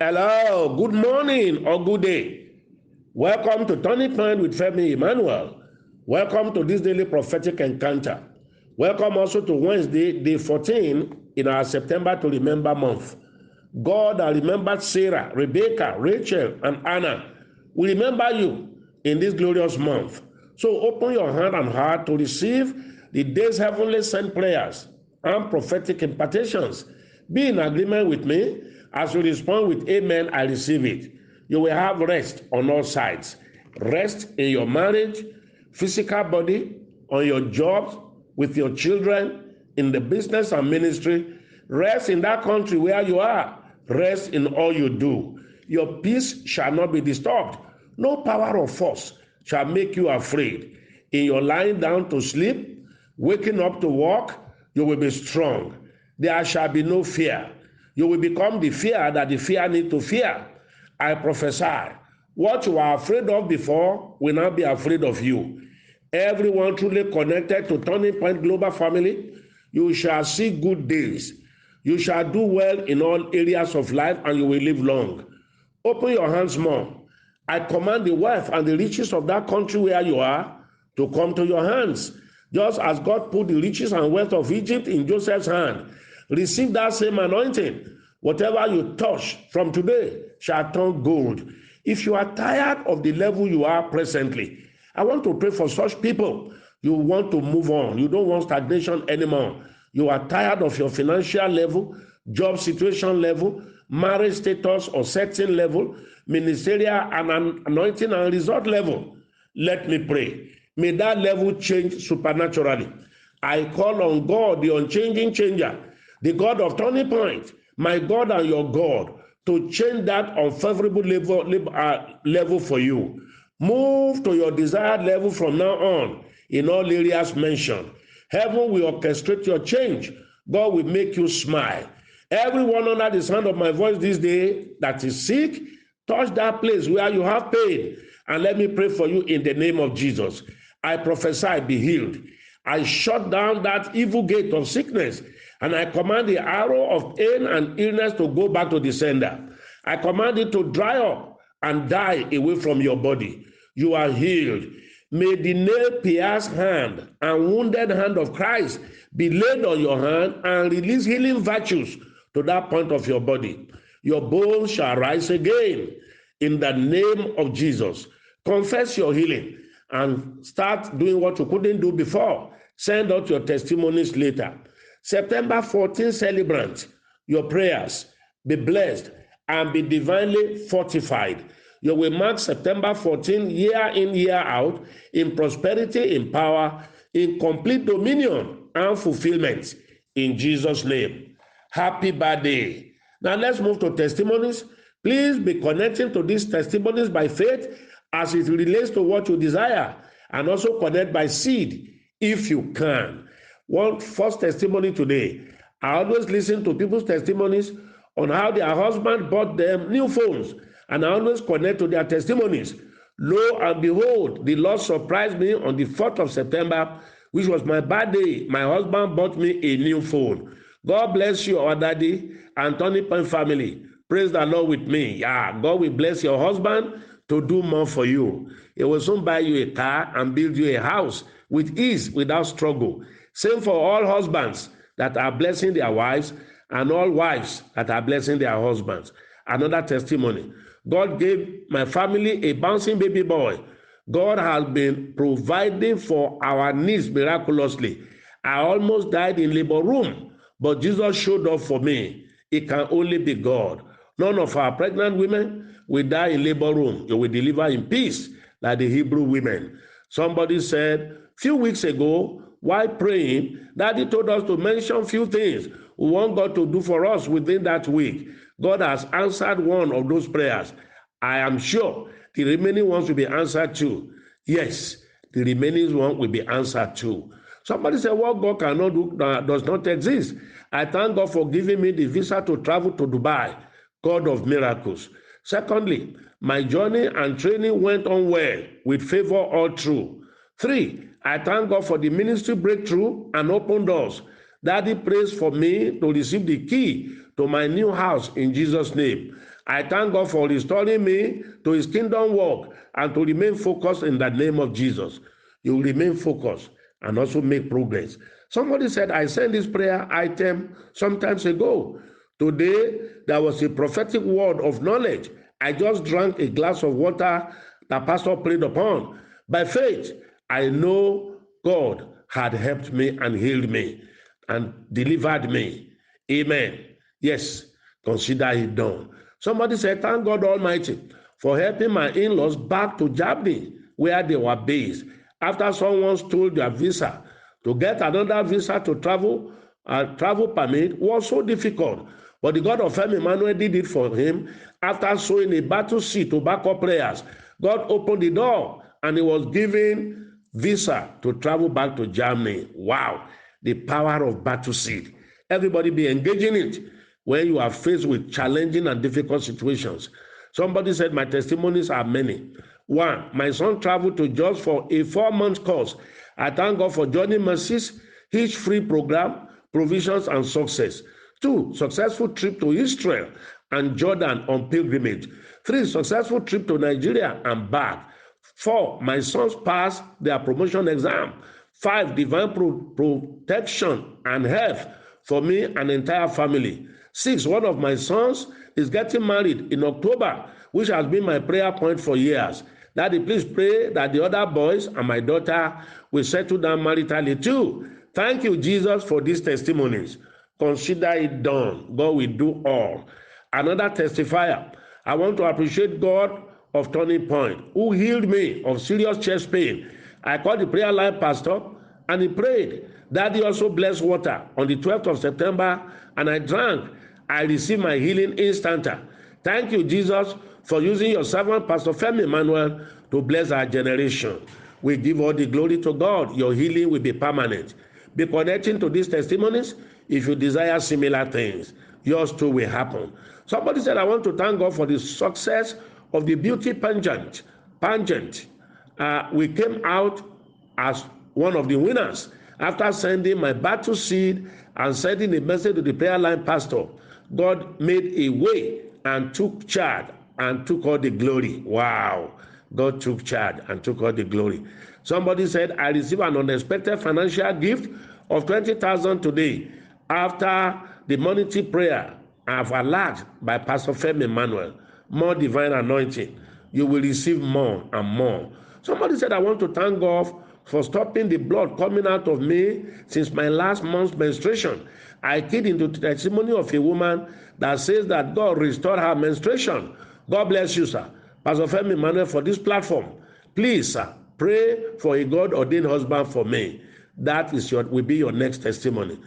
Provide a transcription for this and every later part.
Hello, good morning or good day. Welcome to Turning Point with Femi Emmanuel. Welcome to this daily prophetic encounter. Welcome also to Wednesday, day 14 in our September to Remember month. God has remembered Sarah, Rebecca, Rachel, and Anna. We remember you in this glorious month. So open your hand and heart to receive the day's heavenly sent prayers and prophetic impartations. Be in agreement with me as you respond with amen, I receive it. You will have rest on all sides. Rest in your marriage, physical body, on your jobs, with your children, in the business and ministry. Rest in that country where you are. Rest in all you do. Your peace shall not be disturbed. No power or force shall make you afraid. In your lying down to sleep, waking up to walk, you will be strong. There shall be no fear. You will become the fear that the fear need to fear. I prophesy, what you were afraid of before will now be afraid of you. Everyone truly connected to Turning Point Global Family, you shall see good days. You shall do well in all areas of life and you will live long. Open your hands more. I command the wealth and the riches of that country where you are to come to your hands. Just as God put the riches and wealth of Egypt in Joseph's hand, receive that same anointing. Whatever you touch from today shall turn gold. If you are tired of the level you are presently, I want to pray for such people. You want to move on. You don't want stagnation anymore. You are tired of your financial level, job situation level, marriage status or setting level, ministerial and anointing and result level. Let me pray. May that level change supernaturally. I call on God, the unchanging changer, the God of Turning Point, my God and your God, to change that unfavorable level for you. Move to your desired level from now on in all areas mentioned. Heaven will orchestrate your change. God will make you smile. Everyone under the sound of my voice this day that is sick, touch that place where you have pain. And let me pray for you in the name of Jesus. I prophesy, be healed. I shut down that evil gate of sickness, and I command the arrow of pain and illness to go back to the sender. I command it to dry up and die away from your body. You are healed. May the nail-pierced hand and wounded hand of Christ be laid on your hand and release healing virtues to that point of your body. Your bones shall rise again in the name of Jesus. Confess your healing and start doing what you couldn't do before. Send out your testimonies later. September 14 celebrant, your prayers, be blessed and be divinely fortified. You will mark September 14 year in, year out in prosperity, in power, in complete dominion and fulfillment. In Jesus' name. Happy birthday. Now let's move to testimonies. Please be connecting to these testimonies by faith as it relates to what you desire, and also connect by seed if you can. One first testimony today. I always listen to people's testimonies on how their husband bought them new phones, and I always connect to their testimonies. Lo and behold, the Lord surprised me on the 4th of September, which was my birthday. My husband bought me a new phone. God bless you, our daddy and Turning Point family. Praise the Lord with me. Yeah, God will bless your husband to do more for you. He will soon buy you a car and build you a house with ease, without struggle. Same for all husbands that are blessing their wives and all wives that are blessing their husbands. Another testimony. God gave my family a bouncing baby boy. God has been providing for our needs miraculously. I almost died in labor room, but Jesus showed up for me. It can only be God. None of our pregnant women will die in labor room. You will deliver in peace like the Hebrew women. Somebody said, few weeks ago, while praying, Daddy told us to mention few things we want God to do for us within that week. God has answered one of those prayers. I am sure the remaining ones will be answered too. Yes, the remaining one will be answered too. Somebody said, what God cannot do does not exist. I thank God for giving me the visa to travel to Dubai, God of miracles. Secondly, my journey and training went on well with favor all through. 3, I thank God for the ministry breakthrough and open doors. Daddy prays for me to receive the key to my new house in Jesus' name. I thank God for restoring me to his kingdom work and to remain focused in the name of Jesus. You will remain focused and also make progress. Somebody said, I sent this prayer item sometimes ago. Today, there was a prophetic word of knowledge. I just drank a glass of water that Pastor prayed upon. By faith, I know God had helped me and healed me and delivered me. Amen. Yes, consider it done. Somebody said, thank God Almighty for helping my in-laws back to Germany, where they were based, after someone stole their visa. To get another visa to travel permit was so difficult. But the God of Femi Emmanuel did it for him after sowing a battle seed to back up prayers. God opened the door and he was given visa to travel back to Germany. Wow, the power of battle seed. Everybody be engaging it when you are faced with challenging and difficult situations. Somebody said, my testimonies are many. 1, my son traveled to Jos for a 4-month course. I thank God for Journey Mercies, Hitch Free Program, provisions and success. 2, successful trip to Israel and Jordan on pilgrimage. 3, successful trip to Nigeria and back. 4, my sons passed their promotion exam. 5, divine protection and health for me and the entire family. 6, one of my sons is getting married in October, which has been my prayer point for years. Daddy, please pray that the other boys and my daughter will settle down maritally too. Thank you, Jesus, for these testimonies. Consider it done. God will do all. Another testifier. I want to appreciate God of Turning Point, who healed me of serious chest pain. I called the prayer line pastor and he prayed. Daddy also blessed water on the 12th of September and I drank. I received my healing instanta. Thank you, Jesus, for using your servant, Pastor Femi Emmanuel, to bless our generation. We give all the glory to God. Your healing will be permanent. Be connecting to these testimonies if you desire similar things. Yours too will happen. Somebody said, I want to thank God for the success of the beauty pageant. We came out as one of the winners after sending my battle seed and sending a message to the prayer line pastor. God made a way and took charge and took all the glory. Wow. God took charge and took all the glory. Somebody said, I received an unexpected financial gift of 20,000 today after the monetary prayer I've allowed by Pastor Femi Emmanuel. More divine anointing. You will receive more and more. Somebody said, I want to thank God for stopping the blood coming out of me since my last month's menstruation. I keyed into the testimony of a woman that says that God restored her menstruation. God bless you, sir. Pastor Femi Emmanuel, for this platform. Please, sir, pray for a God-ordained husband for me. That will be your next testimony.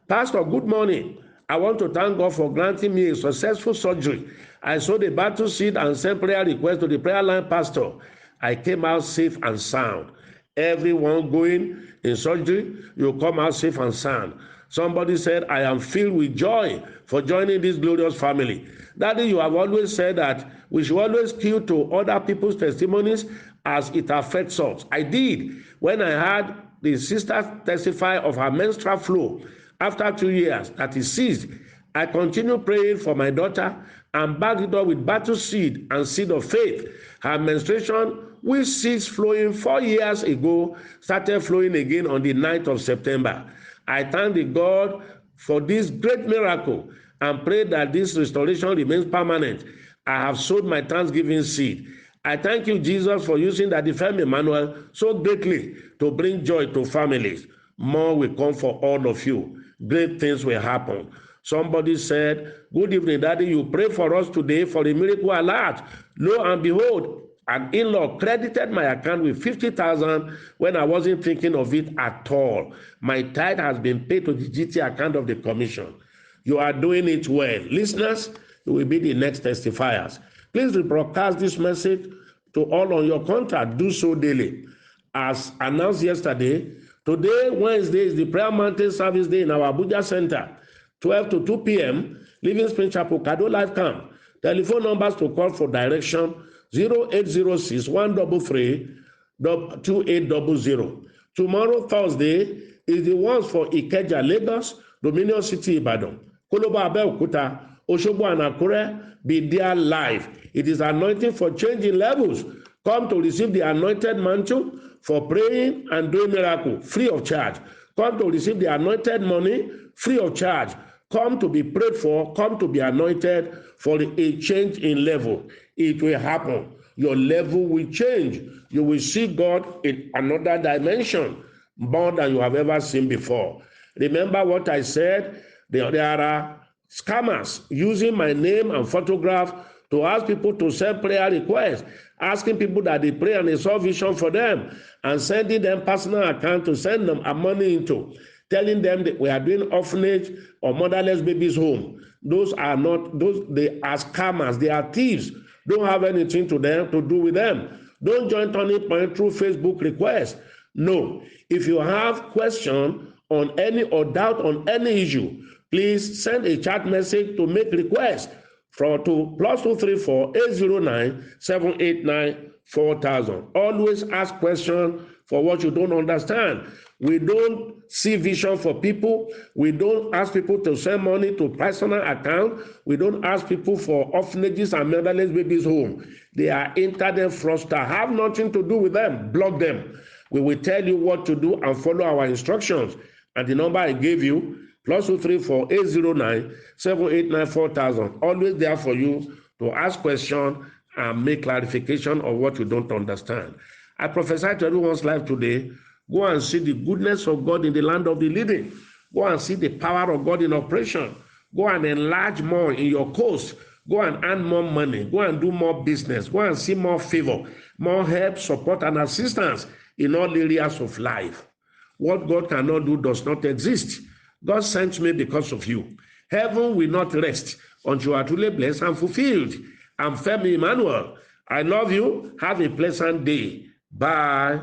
Pastor, good morning. I want to thank God for granting me a successful surgery. I sowed a battle seed and sent prayer request to the prayer line pastor. I came out safe and sound. Everyone going in surgery, you come out safe and sound. Somebody said, I am filled with joy for joining this glorious family. Daddy, you have always said that we should always hew to other people's testimonies as it affects us. I did when I had the sister testify of her menstrual flow after 2 years that it ceased. I continued praying for my daughter and backed it up with battle seed and seed of faith. Her menstruation, which ceased flowing 4 years ago, started flowing again on the 9th of September. I thank the God for this great miracle and pray that this restoration remains permanent. I have sowed my thanksgiving seed. I thank you, Jesus, for using Daddy Femi Emmanuel so greatly to bring joy to families. More will come for all of you. Great things will happen. Somebody said, good evening, Daddy. You pray for us today for a miracle alert. Lo and behold, an in-law credited my account with 50,000 when I wasn't thinking of it at all. My tithe has been paid to the GT account of the commission. You are doing it well. Listeners, you will be the next testifiers. Please rebroadcast this message to all on your contact. Do so daily. As announced yesterday, today, Wednesday, is the Prayer Mountain Service Day in our Abuja Center, 12 to 2 p.m., Livingspring Chapel, Kado Life Camp. Telephone numbers to call for direction, 0806 133 2800. Tomorrow, Thursday, is the ones for Ikeja, Lagos, Dominion City, Ibadan, Koloba, Abeokuta, Osogbo and Akure, be there live. It is anointing for changing levels. Come to receive the anointed mantle for praying and doing miracle, free of charge. Come to receive the anointed money, free of charge. Come to be prayed for, come to be anointed for a change in level. It will happen. Your level will change. You will see God in another dimension, more than you have ever seen before. Remember what I said? There are scammers using my name and photograph to ask people to send prayer requests, asking people that they pray and they saw vision for them, and sending them personal account to send them money into, telling them that we are doing orphanage or motherless babies home. Those they are scammers, they are thieves. Don't have anything to do with them. Don't join Turning Point through Facebook requests. No. If you have question on any or doubt on any issue, please send a chat message to make request to +234 809 789 4000. Always ask questions for what you don't understand. We don't see vision for people. We don't ask people to send money to personal account. We don't ask people for orphanages and motherless babies home. They are internet fraudsters. Have nothing to do with them. Block them. We will tell you what to do and follow our instructions. And the number I gave you, +234 809 789 4000. Always there for you to ask questions and make clarification of what you don't understand. I prophesy to everyone's life today. Go and see the goodness of God in the land of the living. Go and see the power of God in operation. Go and enlarge more in your coast. Go and earn more money. Go and do more business. Go and see more favor, more help, support, and assistance in all areas of life. What God cannot do does not exist. God sent me because of you. Heaven will not rest until you are truly blessed and fulfilled. I'm Femi Emmanuel. I love you. Have a pleasant day. Bye.